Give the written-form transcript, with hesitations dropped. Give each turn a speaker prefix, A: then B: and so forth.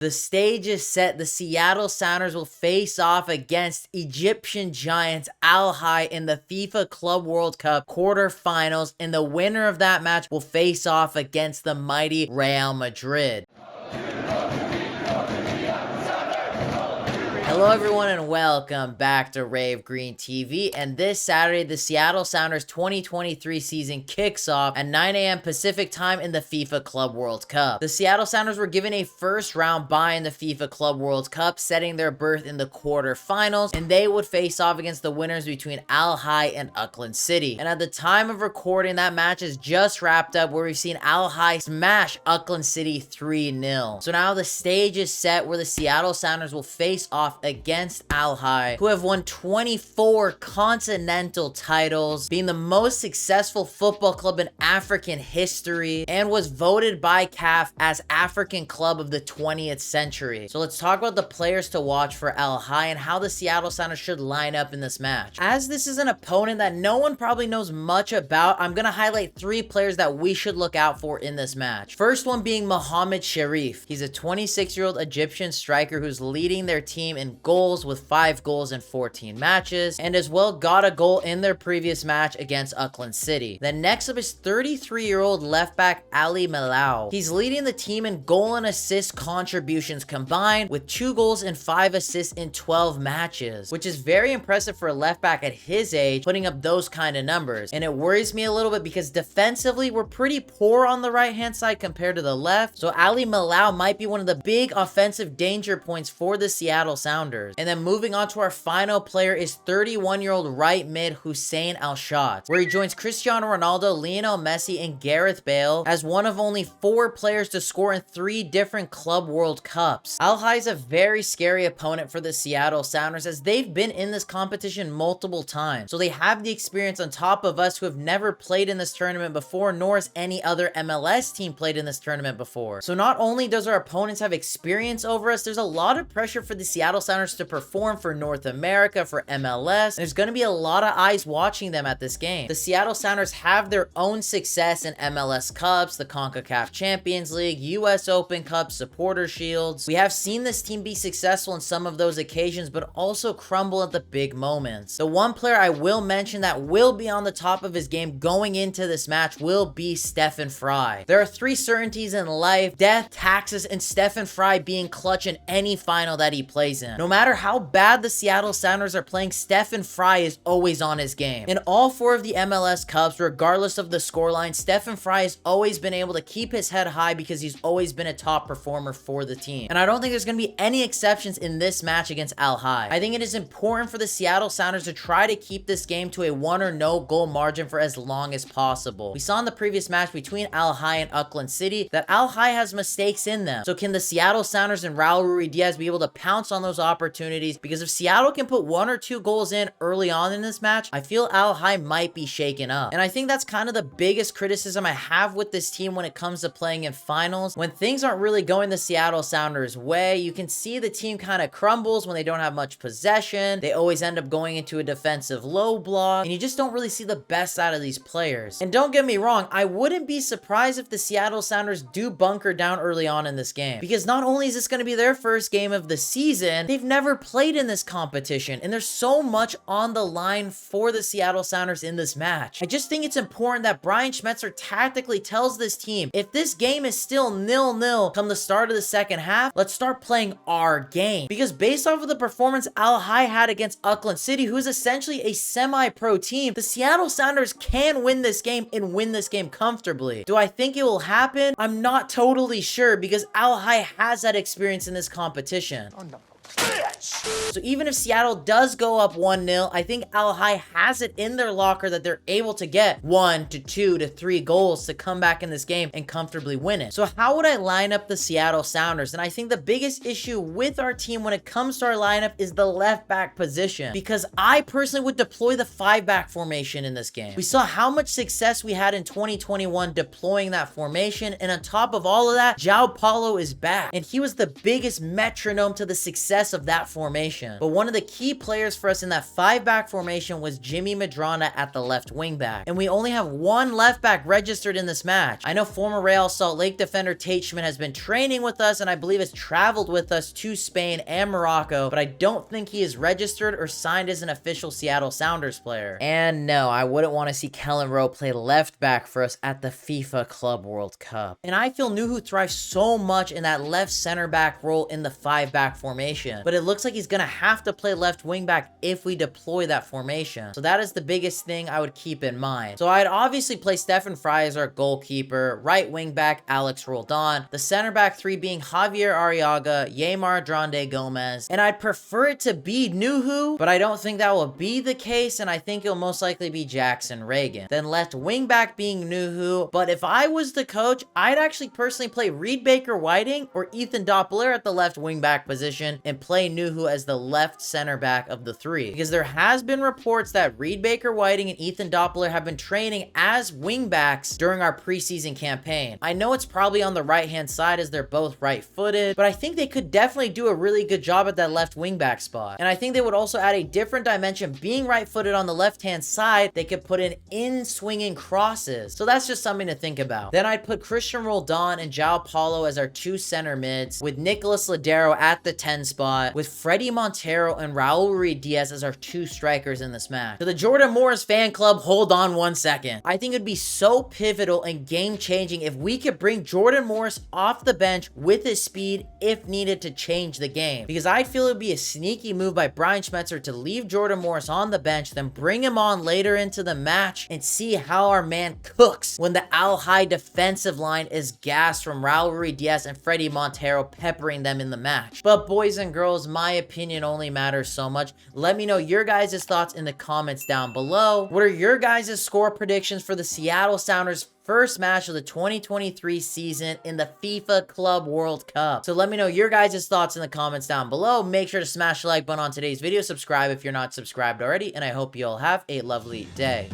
A: The stage is set. The Seattle Sounders will face off against Egyptian giants Al Ahly in the FIFA Club World Cup quarterfinals, and the winner of that match will face off against the mighty Real Madrid. Hello everyone and welcome back to Rave Green TV, and this Saturday the Seattle Sounders 2023 season kicks off at 9 a.m. Pacific time in the FIFA Club World Cup. The Seattle Sounders were given a first round bye in the FIFA Club World Cup, setting their berth in the quarterfinals, and they would face off against the winners between Al Ahly and Auckland City. And at the time of recording, that match is just wrapped up where we've seen Al Ahly smash Auckland City 3-0. So now the stage is set where the Seattle Sounders will face off against Al Ahly, who have won 24 continental titles, being the most successful football club in African history, and was voted by CAF as African Club of the 20th century. So let's talk about the players to watch for Al Ahly and how the Seattle Sounders should line up in this match. As this is an opponent that no one probably knows much about, I'm gonna highlight 3 players that we should look out for in this match. First one being Mohamed Sharif. He's a 26-year-old Egyptian striker who's leading their team in goals with 5 goals in 14 matches, and as well got a goal in their previous match against Auckland City. Then next up is 33-year-old left back Ali Malau. He's leading the team in goal and assist contributions combined with 2 goals and 5 assists in 12 matches, which is very impressive for a left back at his age, putting up those kind of numbers. And it worries me a little bit because defensively we're pretty poor on the right hand side compared to the left, so Ali Malau might be one of the big offensive danger points for the Seattle Sounders. And then moving on to our final player is 31-year-old right mid Hussein Al-Shott, where he joins Cristiano Ronaldo, Lionel Messi, and Gareth Bale as one of only 4 players to score in 3 different Club World Cups. Al Ahly is a very scary opponent for the Seattle Sounders as they've been in this competition multiple times. So they have the experience on top of us who have never played in this tournament before, nor has any other MLS team played in this tournament before. So not only does our opponents have experience over us, there's a lot of pressure for the Seattle Sounders to perform for North America, for MLS. There's going to be a lot of eyes watching them at this game. The Seattle Sounders have their own success in MLS Cups, the CONCACAF Champions League, US Open Cup, Supporter Shields. We have seen this team be successful in some of those occasions, but also crumble at the big moments. The one player I will mention that will be on the top of his game going into this match will be Stefan Frei. There are 3 certainties in life: death, taxes, and Stefan Frei being clutch in any final that he plays in. No matter how bad the Seattle Sounders are playing, Stefan Frei is always on his game. In all 4 of the MLS Cups, regardless of the scoreline, Stefan Frei has always been able to keep his head high because he's always been a top performer for the team. And I don't think there's going to be any exceptions in this match against Al Ahly. I think it is important for the Seattle Sounders to try to keep this game to a 1 or no goal margin for as long as possible. We saw in the previous match between Al Ahly and Auckland City that Al Ahly has mistakes in them. So can the Seattle Sounders and Raul Ruidiaz be able to pounce on those opportunities? Because if Seattle can put 1 or 2 goals in early on in this match, I feel Al Ahly might be shaken up. And I think that's kind of the biggest criticism I have with this team when it comes to playing in finals. When things aren't really going the Seattle Sounders way, you can see the team kind of crumbles when they don't have much possession. They always end up going into a defensive low block, and you just don't really see the best out of these players. And don't get me wrong, I wouldn't be surprised if the Seattle Sounders do bunker down early on in this game, because not only is this going to be their first game of the season, they've never played in this competition, and there's so much on the line for the Seattle Sounders in this match. I just think it's important that Brian Schmetzer tactically tells this team, if this game is still 0-0 come the start of the second half, let's start playing our game. Because based off of the performance Al Ahly had against Auckland City, who is essentially a semi-pro team, the Seattle Sounders can win this game and win this game comfortably. Do I think it will happen? I'm not totally sure because Al Ahly has that experience in this competition. Oh, no. So even if Seattle does go up 1-0, I think Al Ahly has it in their locker that they're able to get 1 to 2 to 3 goals to come back in this game and comfortably win it. So how would I line up the Seattle Sounders? And I think the biggest issue with our team when it comes to our lineup is the left back position, because I personally would deploy the 5-back formation in this game. We saw how much success we had in 2021 deploying that formation, and on top of all of that, João Paulo is back, and he was the biggest metronome to the success of that formation. But one of the key players for us in that 5-back formation was Jimmy Madrona at the left wing back. And we only have one left back registered in this match. I know former Real Salt Lake defender Tate Schmidt has been training with us and I believe has traveled with us to Spain and Morocco, but I don't think he is registered or signed as an official Seattle Sounders player. And no, I wouldn't want to see Kellen Rowe play left back for us at the FIFA Club World Cup. And I feel Nuhu thrives so much in that left center back role in the 5-back formation, but it looks like he's gonna have to play left wing back if we deploy that formation. So that is the biggest thing I would keep in mind. So I'd obviously play Stefan Frei as our goalkeeper, right wing back Alex Roldan, the center back 3 being Javier Arriaga, Yeimar Andrade Gomez, and I'd prefer it to be Nuhu, but I don't think that will be the case, and I think it'll most likely be Jackson Reagan. Then left wing back being Nuhu, but if I was the coach, I'd actually personally play Reed Baker Whiting or Ethan Doppler at the left wing back position and play Nuhu as the left center back of the 3. Because there has been reports that Reed Baker Whiting and Ethan Doppler have been training as wing backs during our preseason campaign. I know it's probably on the right hand side as they're both right-footed, but I think they could definitely do a really good job at that left wing back spot. And I think they would also add a different dimension. Being right-footed on the left-hand side, they could put in swinging crosses. So that's just something to think about. Then I'd put Christian Roldan and João Paulo as our 2 center mids, with Nicolas Ladero at the 10 spot, with Freddie Montero and Raul Ruiz-Diaz as our 2 strikers in this match. To the Jordan Morris fan club, hold on one second. I think it'd be so pivotal and game-changing if we could bring Jordan Morris off the bench with his speed if needed to change the game. Because I feel it would be a sneaky move by Brian Schmetzer to leave Jordan Morris on the bench, then bring him on later into the match and see how our man cooks when the Al-High defensive line is gassed from Raul Ruiz-Diaz and Freddie Montero peppering them in the match. But boys and girls, my opinion only matters so much. Let me know your guys' thoughts in the comments down below. What are your guys' score predictions for the Seattle Sounders first match of the 2023 season in the FIFA Club World Cup? So let me know your guys' thoughts in the comments down below. Make sure to smash the like button on today's video, subscribe if you're not subscribed already, and I hope you all have a lovely day.